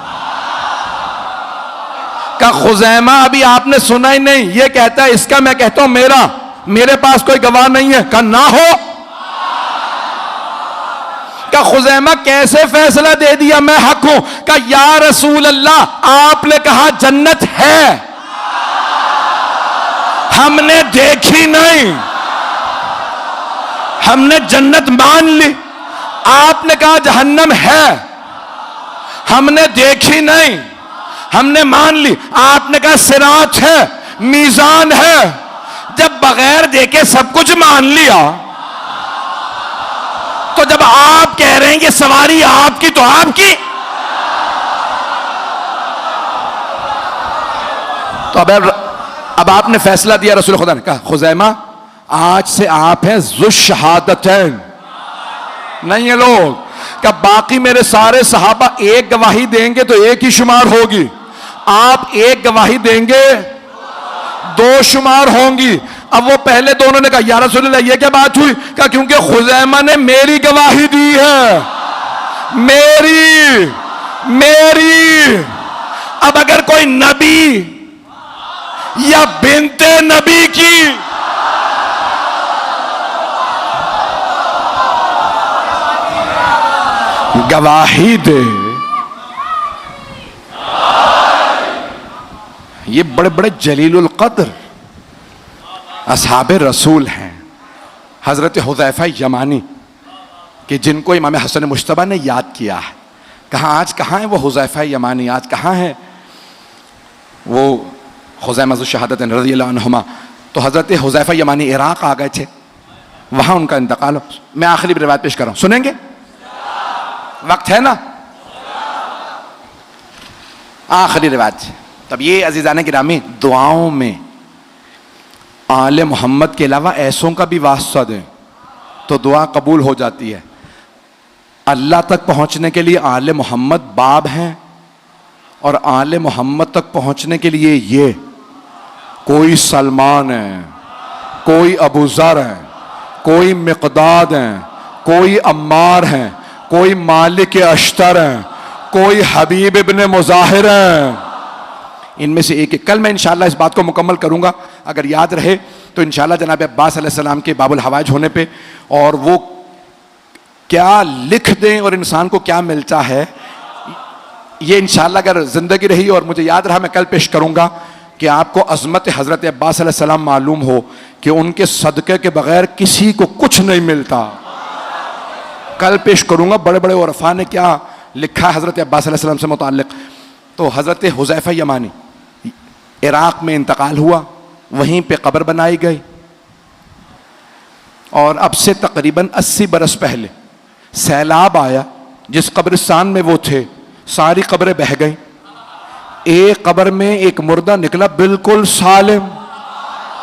कहा खुजैमा अभी आपने सुना ही नहीं, ये कहता है इसका, मैं कहता हूं मेरा, मेरे पास कोई गवाह नहीं है। कहा ना हो। कहा खुजैमा कैसे फैसला दे दिया मैं हक हूं? कहा या रसूल अल्लाह आपने कहा जन्नत है, हमने देखी नहीं, हमने जन्नत मान ली। आपने कहा जहन्नम है, हमने देखी नहीं, हमने मान ली। आपने कहा सिरात है, मीजान है। जब बगैर देखे सब कुछ मान लिया तो जब आप कह रहे हैं कि सवारी आपकी तो आपकी। तो अब आपने फैसला दिया, रसूल खुदा ने कहा खुजैमा आज से आप हैं ज़ुश्शहादतैन, नहीं है लोग। क्या बाकी मेरे सारे सहाबा एक गवाही देंगे तो एक ही शुमार होगी, आप एक गवाही देंगे दो शुमार होंगी। अब वो पहले दोनों ने कहा या रसूलल्लाह ये क्या बात हुई? कहा क्योंकि खुजैमा ने मेरी गवाही दी है, मेरी। अब अगर कोई नबी या बिनते नबी की गवाही दे, ये बड़े बड़े जलीलुल कद्र असहाबे रसूल हैं, हजरत हुज़ैफा यमानी कि जिनको इमाम हसन मुश्तबा ने याद किया है। आज कहाँ है वो हुज़ैफा यमानी, आज कहाँ है वो खुज़ैमा ज़ुश्शहादतैन रज़ियल्लाहु अन्हुमा? तो हजरत हुज़ैफा यमानी इराक आ गए थे, वहां उनका इंतकाल। मैं आखिरी रिवायत पेश कर रहा हूं, सुनेंगे? वक्त है ना? आखिरी रिवायत। तब ये अजीज़ान गिरामी दुआओं में आले मोहम्मद के अलावा ऐसों का भी वास्ता दें तो दुआ कबूल हो जाती है। अल्लाह तक पहुंचने के लिए आले मोहम्मद बाब हैं, और आले मोहम्मद तक पहुंचने के लिए ये कोई सलमान है, कोई अबू ज़र है, कोई मिक़दाद है, कोई अम्मार है, कोई मालिक अश्तर है, कोई हबीब इब्न मुज़ाहिर है। इनमें से एक कल मैं इंशाअल्लाह इस बात को मुकम्मल करूंगा, अगर याद रहे तो इंशाअल्लाह जनाब अब्बास अलैहिस्सलाम के बाबुल हवाइज होने पे, और वो क्या लिख दें और इंसान को क्या मिलता है, ये इंशाअल्लाह अगर जिंदगी रही और मुझे याद रहा मैं कल पेश करूंगा कि आपको अज़मत हज़रत अब्बास अलैहिस्सलाम मालूम हो कि उनके सदक़े के बगैर किसी को कुछ नहीं मिलता। कल पेश करूंगा बड़े बड़े उरफा ने क्या लिखा है हज़रत अब्बास अलैहिस्सलाम से मुताल्लिक़। तो हज़रत हुज़ैफा यमानी इराक़ में इंतकाल हुआ, वहीं पे कब्र बनाई गई, और अब से तकरीबन 80 बरस पहले सैलाब आया, जिस कब्रिस्तान में वो थे सारी कब्रें बह गई। एक कब्र में एक मुर्दा निकला बिल्कुल सालिम,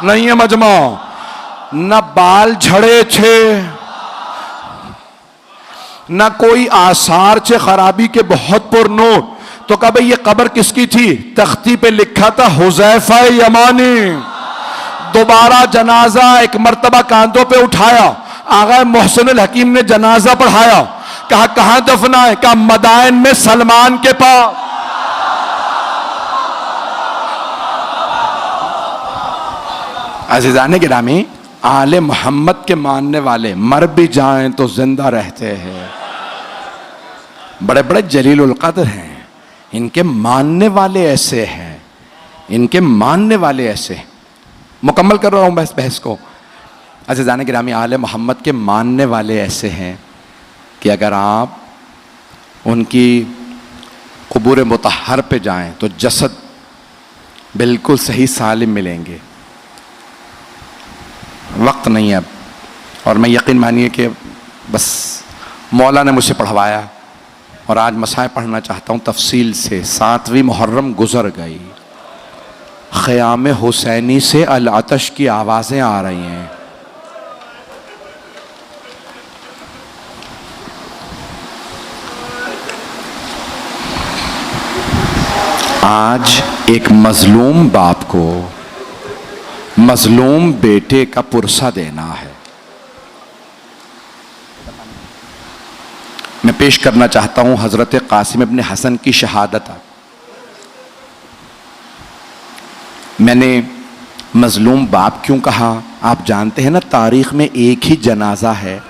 नहीं है मजमा, न बाल झड़े थे, ना कोई आसार चे खराबी के बहुत पुरनोट। तो कहा भाई ये कब्र किसकी थी? तख्ती पे लिखा था हुज़ैफा यमानी। दोबारा जनाजा एक मर्तबा कांधों पे उठाया, आगा मोहसिन अल हकीम ने जनाजा पढ़ाया। कहा कहां दफना है? कहा मदाइन में सलमान के पास। अज़ीज़ान गिरामी, आले मोहम्मद के मानने वाले मर भी जाएं तो जिंदा रहते हैं। बड़े बड़े जलीलुल क़द्र हैं, इनके मानने वाले ऐसे हैं, इनके मानने वाले ऐसे। मुकम्मल कर रहा हूं बहस को। अज़ीज़ान गिरामी, आले मोहम्मद के मानने वाले ऐसे हैं कि अगर आप उनकी क़ुबूर मुतहर पे जाएं तो जसद बिल्कुल सही सालिम मिलेंगे। वक्त नहीं है अब, और मैं यकीन मानिए कि बस मौला ने मुझसे पढ़वाया और आज मसाए पढ़ना चाहता हूँ तफसील से। 7वीं मुहर्रम गुजर गई, ख़याम हुसैनी से अल आतश की आवाज़ें आ रही हैं। आज एक मजलूम बाप को मजलूम बेटे का पुरसा देना है। मैं पेश करना चाहता हूं हजरत कासिम इब्न हसन की शहादत। मैंने मजलूम बाप क्यों कहा? आप जानते हैं ना, तारीख में एक ही जनाजा है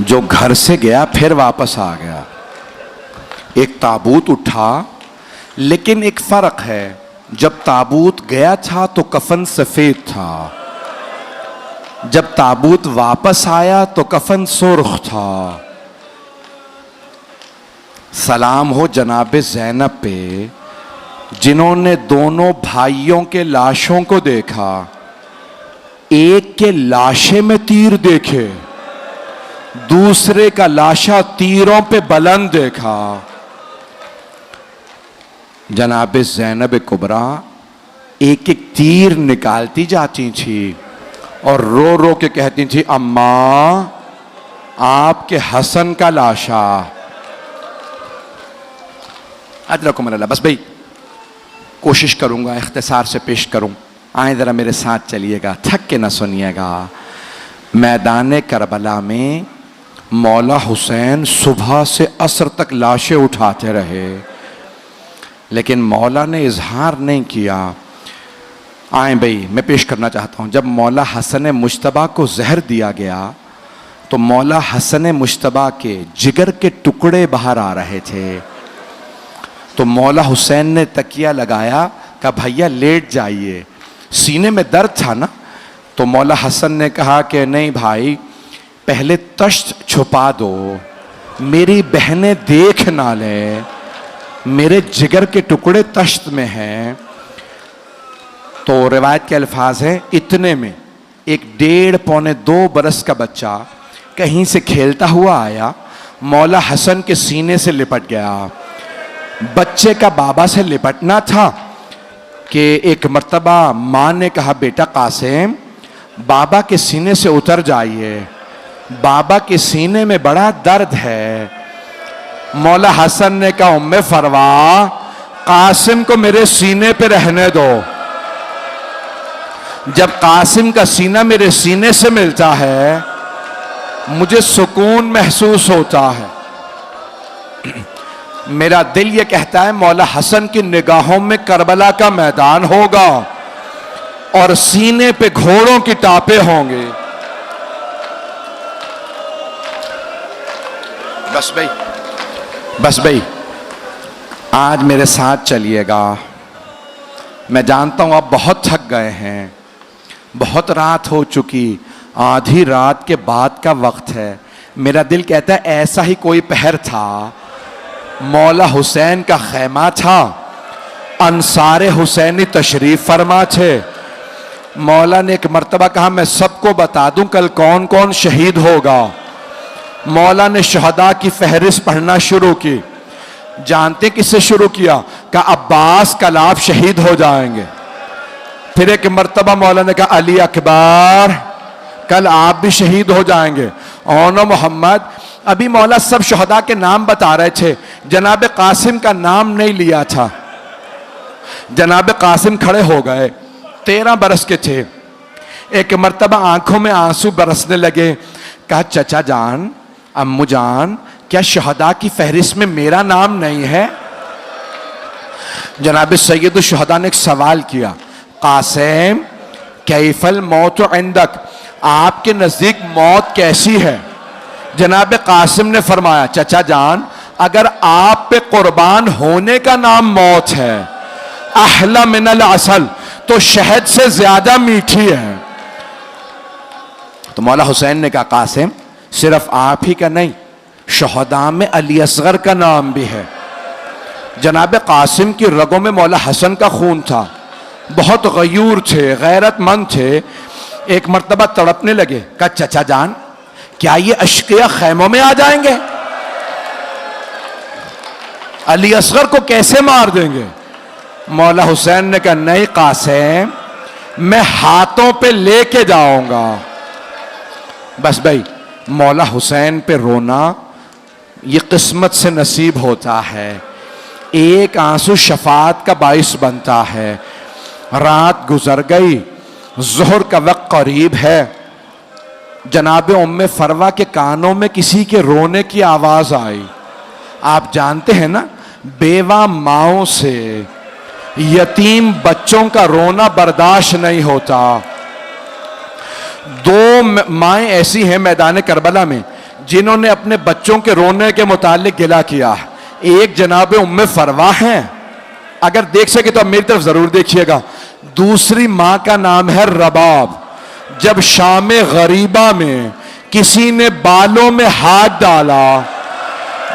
जो घर से गया फिर वापस आ गया। एक ताबूत उठा, लेकिन एक फर्क है, जब ताबूत गया था तो कफन सफेद था, जब ताबूत वापस आया तो कफन सुर्ख था। सलाम हो जनाबे ज़ैनब पे, जिन्होंने दोनों भाइयों के लाशों को देखा, एक के लाशे में तीर देखे, दूसरे का लाशा तीरों पे बुलंद देखा। जनाबे ज़ैनब कुबरा एक एक तीर निकालती जाती थी और रो रो के कहती थी, अम्मा आपके हसन का लाशा। अदरकुमुल्लाह। बस भाई कोशिश करूंगा इख्तिसार से पेश करूं, आए ज़रा मेरे साथ चलिएगा, थक के ना सुनिएगा। मैदान करबला में मौला हुसैन सुबह से असर तक लाशें उठाते रहे, लेकिन मौला ने इजहार नहीं किया। आए भाई मैं पेश करना चाहता हूँ, जब मौला हसन मुश्तबा को जहर दिया गया तो मौला हसन मुश्तबा के जिगर के टुकड़े बाहर आ रहे थे। तो मौला हुसैन ने तकिया लगाया, कहा भैया लेट जाइए, सीने में दर्द था ना। तो मौला हसन ने कहा कि नहीं भाई, पहले तश्त छुपा दो, मेरी बहनें देख ना लें, मेरे जिगर के टुकड़े तश्त में हैं। तो रिवायत के अल्फाज हैं, इतने में एक 1.5-2 बरस का बच्चा कहीं से खेलता हुआ आया, मौला हसन के सीने से लिपट गया। बच्चे का बाबा से लिपटना था कि एक मर्तबा माँ ने कहा, बेटा कासिम बाबा के सीने से उतर जाइए, बाबा के सीने में बड़ा दर्द है। मौला हसन ने कहा, उम्मे फरवा कासिम को मेरे सीने पे रहने दो। जब कासिम का सीना मेरे सीने से मिलता है मुझे सुकून महसूस होता है। मेरा दिल ये कहता है मौला हसन की निगाहों में करबला का मैदान होगा और सीने पे घोड़ों की टापे होंगे। बस भाई आज मेरे साथ चलिएगा। मैं जानता हूं आप बहुत थक गए हैं, बहुत रात हो चुकी, आधी रात के बाद का वक्त है। मेरा दिल कहता है ऐसा ही कोई पहर था, मौला हुसैन का खैमा था, अंसारे हुसैनी तशरीफ फरमा थे। मौला ने एक मर्तबा कहा, मैं सबको बता दूं कल कौन कौन शहीद होगा। मौला ने शहदा की फहरिस्त पढ़ना शुरू की। जानते किससे शुरू किया? कहा अब्बास कल आप शहीद हो जाएंगे। फिर एक मर्तबा मौला ने कहा अली अकबर कल आप भी शहीद हो जाएंगे। ओनो मोहम्मद अभी मौला सब शहदा के नाम बता रहे थे, जनाब कासिम का नाम नहीं लिया था। जनाब कासिम खड़े हो गए, 13 बरस के थे। एक मर्तबा आंखों में आंसू बरसने लगे। कहा, चचा जान, अम्मू जान, क्या शहदा की फहरिस्त में मेरा नाम नहीं है? जनाब सैयद शहदा ने एक सवाल किया, कासिम कैफल मौत इंदक, आपके नजदीक मौत कैसी है? जनाब कासिम ने फरमाया, चचा जान, अगर आप पे कुर्बान होने का नाम मौत है, अहला मिनल असल, तो शहद से ज्यादा मीठी है। तो मौला हुसैन ने कहा, कासिम सिर्फ आप ही का नहीं, शहदा में अली असगर का नाम भी है। जनाब कासिम की रगों में मौला हसन का खून था, बहुत गयूर थे, गैरतमंद थे। एक मर्तबा तड़पने लगे। कहा, चचा जान, क्या ये अश्किया खैमों में आ जाएंगे? अली असगर को कैसे मार देंगे? मौला हुसैन ने कहा, नहीं कासिम, मैं हाथों पे लेके जाऊंगा। बस भाई, मौला हुसैन पे रोना ये किस्मत से नसीब होता है। एक आंसू शफात का बाइस बनता है। रात गुजर गई, जोहर का वक्त करीब है। जनाब उम्मे फरवा के कानों में किसी के रोने की आवाज आई। आप जानते हैं ना, बेवा माओं से यतीम बच्चों का रोना बर्दाश्त नहीं होता। 2 माएं ऐसी हैं मैदान करबला में जिन्होंने अपने बच्चों के रोने के मुतालिक गिला किया। एक जनाब उम्मे फरवा हैं, अगर देख सके तो अब मेरी तरफ जरूर देखिएगा। दूसरी मां का नाम है रबाब। जब शाम गरीबा में किसी ने बालों में हाथ डाला,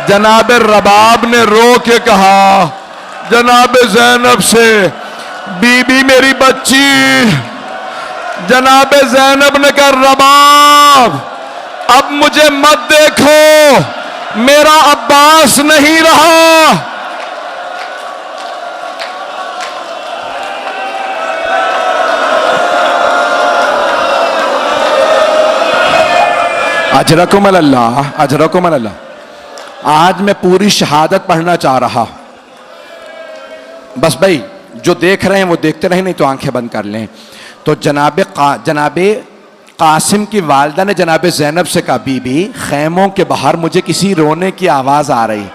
जनाब रबाब ने रो के कहा जनाब ज़ैनब से, बीबी मेरी बच्ची। जनाब ज़ैनब ने कहा, रबाब अब मुझे मत देखो, मेरा अब्बास नहीं रहा। अजरकुम अल्लाह, अजरकुम अल्लाह। आज मैं पूरी शहादत पढ़ना चाह रहा। बस भाई, जो देख रहे हैं वो देखते रहे, नहीं तो आंखें बंद कर लें। तो जनाब कासिम की वालदा ने जनाब ज़ैनब से कहा, बीबी खैमों के बाहर मुझे किसी रोने की आवाज़ आ रही।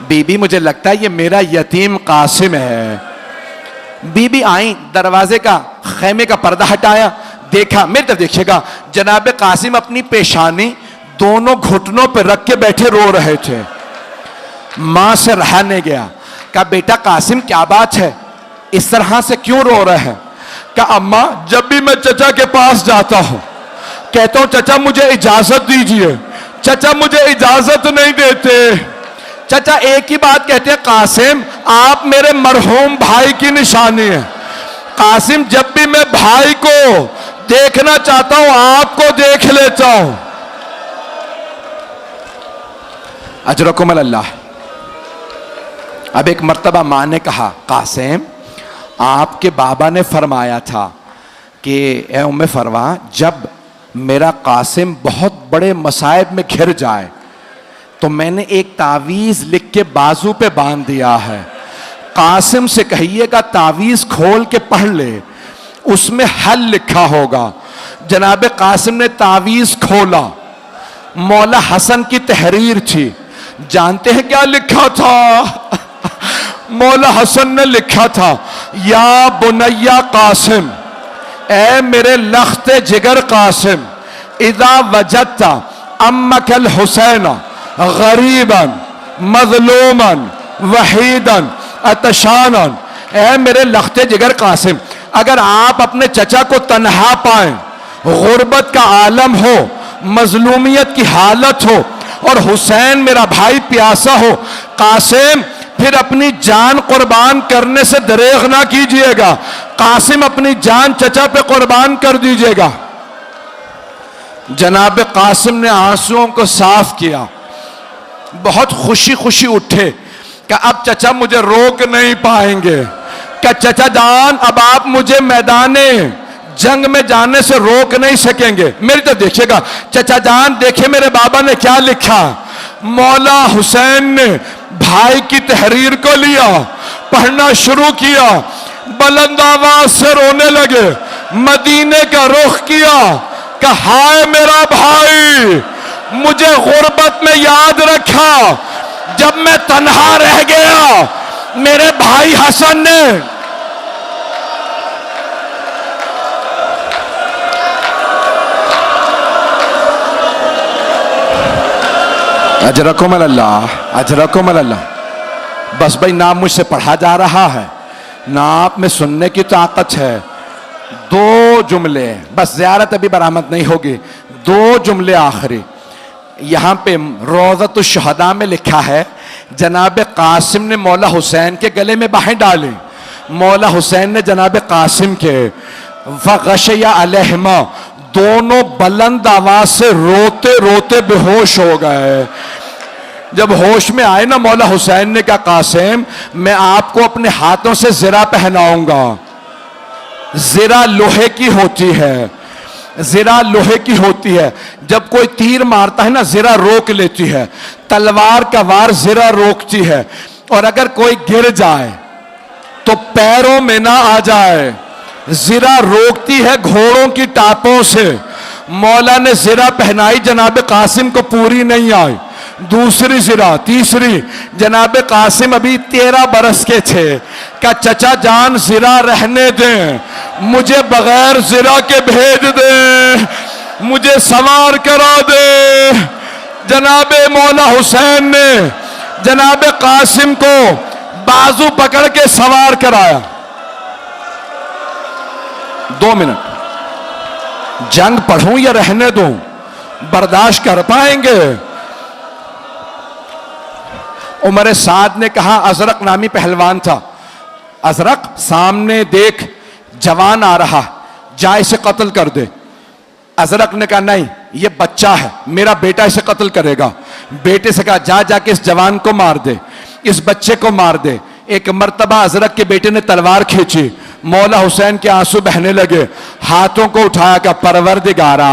बीबी मुझे लगता है ये मेरा यतीम कासिम है। बीबी आई, दरवाजे का खैमे का पर्दा हटाया, देखा, मेरी तरफ देखिएगा, जनाब कासिम अपनी पेशानी दोनों घुटनों पर रख के बैठे रो रहे थे। मां से रहा नहीं गया। कहा, बेटा कासिम क्या बात है, इस तरह से क्यों रो रहे हैं? कहा, अम्मा जब भी मैं चचा के पास जाता हूं, कहता हूं चचा मुझे इजाजत दीजिए, चचा मुझे इजाजत नहीं देते। चचा एक ही बात कहते हैं, कासिम आप मेरे मरहूम भाई की निशानी है। कासिम जब भी मैं भाई को देखना चाहता हूं, आपको देख लेता हूं। अजरकुम अल्लाह। अब एक मर्तबा मां ने कहा, कासिम आपके बाबा ने फरमाया था कि ए उम्मे फरवा, जब मेरा कासिम बहुत बड़े मसाइब में घिर जाए तो मैंने एक तावीज़ लिख के बाजू पे बांध दिया है। कासिम से कहिएगा तावीज़ खोल के पढ़ ले, उसमें हल लिखा होगा। जनाब कासिम ने तावीज़ खोला, मौला हसन की तहरीर थी। जानते हैं क्या लिखा था? मौला हसन ने लिखा था, या बुनैया कासिम, ए मेरे लख्ते जिगर कासिम, इदा वजदता अम्मकल हुसैन गरीबन मजलूमन वहीदन अतशानन, ए मेरे लख्ते जिगर कासिम, अगर आप अपने चचा को तन्हा पाएं, गुर्बत का आलम हो, मजलूमियत की हालत हो, और हुसैन मेरा भाई प्यासा हो, कासिम फिर अपनी जान कुर्बान करने से दरेग ना कीजिएगा। कासिम अपनी जान चचा पे कुर्बान कर दीजिएगा। जनाब कासिम ने आंसुओं को साफ किया, बहुत खुशी खुशी उठे कि अब चचा मुझे रोक नहीं पाएंगे। क्या चचा जान, अब आप मुझे मैदाने जंग में जाने से रोक नहीं सकेंगे। मेरी तो देखिएगा चचा जान, देखिए मेरे बाबा ने क्या लिखा। मौला हुसैन ने भाई की तहरीर को लिया, पढ़ना शुरू किया, बुलंद आवाज से रोने लगे, मदीने का रुख किया, कहा हाय मेरा भाई, मुझे गुर्बत में याद रखा जब मैं तन्हा रह गया। मेरे भाई हसन ने अजरकुम अल्लाह, अजरकुम अल्लाह। बस भाई नाम मुझसे पढ़ा जा रहा है, ना आप में सुनने की ताकत है। दो जुमले बस, ज़ियारत अभी बरामद नहीं होगी। दो जुमले आखिरी। यहाँ पे रोज़तुश शुहदा में लिखा है जनाब कासिम ने मौला हुसैन के गले में बाहें डाली। मौला हुसैन ने जनाब कासिम के वग़शया अलैहिमा, दोनों बुलंद आवाज से रोते रोते बेहोश हो गए। जब होश में आए ना मौला हुसैन ने कहा कासिम मैं आपको अपने हाथों से ज़िरा पहनाऊंगा। ज़िरा लोहे की होती है, ज़िरा लोहे की होती है। जब कोई तीर मारता है ना ज़िरा रोक लेती है, तलवार का वार ज़िरा रोकती है। और अगर कोई गिर जाए तो पैरों में ना आ जाए, ज़िरा रोकती है घोड़ों की टापों से। मौला ने ज़िरा पहनाई, जनाब कासिम को पूरी नहीं आई। दूसरी ज़िरा, तीसरी, जनाब कासिम अभी 13 बरस के थे। क्या चचा जान ज़िरा रहने दें, मुझे बगैर ज़िरा के भेज दे, मुझे सवार करा दे। जनाब मौला हुसैन ने जनाब कासिम को बाजू पकड़ के सवार कराया। 2 मिनट, जंग पढ़ूं या रहने दूं, बर्दाश्त कर पाएंगे? उमर साद ने कहा, अजरक नामी पहलवान था, अजरक सामने देख जवान आ रहा, जा इसे कत्ल कर दे। अजरक ने कहा नहीं ये बच्चा है, मेरा बेटा इसे कत्ल करेगा। बेटे से कहा जा जाके इस जवान को मार दे, इस बच्चे को मार दे। एक मर्तबा अजरक के बेटे ने तलवार खींची, मौला हुसैन के आंसू बहने लगे, हाथों को उठाया, का परवरदिगारा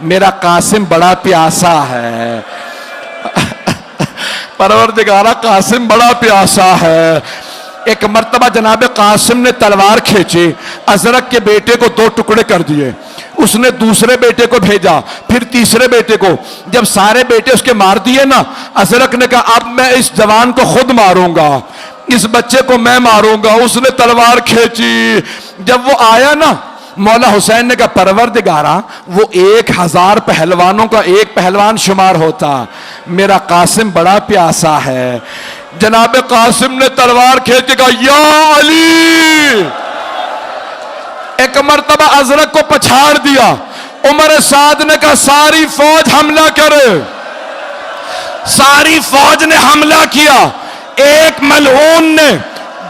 मेरा कासिम बड़ा प्यासा है, परवरदिगारा कासिम बड़ा प्यासा है। एक मर्तबा जनाब कासिम ने तलवार खींची, अजरक के बेटे को 2 टुकड़े कर दिए। उसने दूसरे बेटे को भेजा, फिर तीसरे बेटे को। जब सारे बेटे उसके मार दिए ना, अजरक ने कहा अब मैं इस जवान को खुद मारूंगा, इस बच्चे को मैं मारूंगा। उसने तलवार खींची, जब वो आया ना मौला हुसैन ने कहा परवरदिगारा वो 1000 पहलवानों का एक पहलवान शुमार होता, मेरा कासिम बड़ा प्यासा है। जनाब कासिम ने तलवार खींच के कहा या अली। एक मर्तबा अजरक को पछाड़ दिया। उमर साद ने कहा सारी फौज हमला करे। सारी फौज ने हमला किया। एक मलऊन ने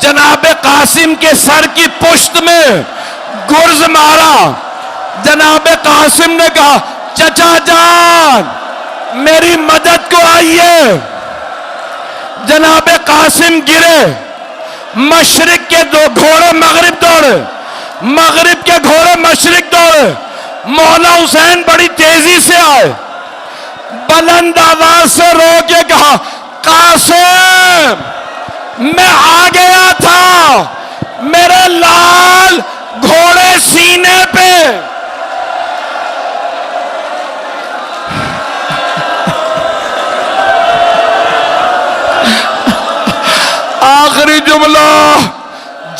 जनाब कासिम के सर की पुश्त में गुर्ज मारा। जनाब कासिम ने कहा चचा जान मेरी मदद को आइए। जनाब कासिम गिरे, मशरिक के 2 घोड़े मगरिब दौड़े, मगरिब के घोड़े मशरिक दौड़े। मौला हुसैन बड़ी तेजी से आए, बुलंद आवाज से रो के कहा कासिम मैं आ गया था, मेरे लाल घोड़े सीने पे। आखिरी जुमला,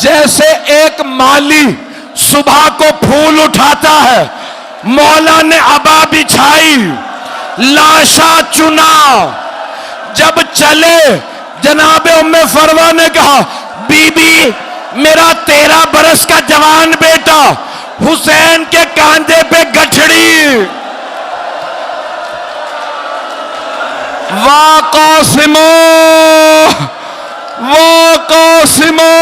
जैसे एक माली सुबह को फूल उठाता है, मौला ने अबा बिछाई, लाशा चुना। जब चले जनाब उम्मे फरवा ने कहा बीबी मेरा 13 बरस का जवान बेटा हुसैन के कांधे पे गठड़ी। वाह कासिमो, वाह कासिमो।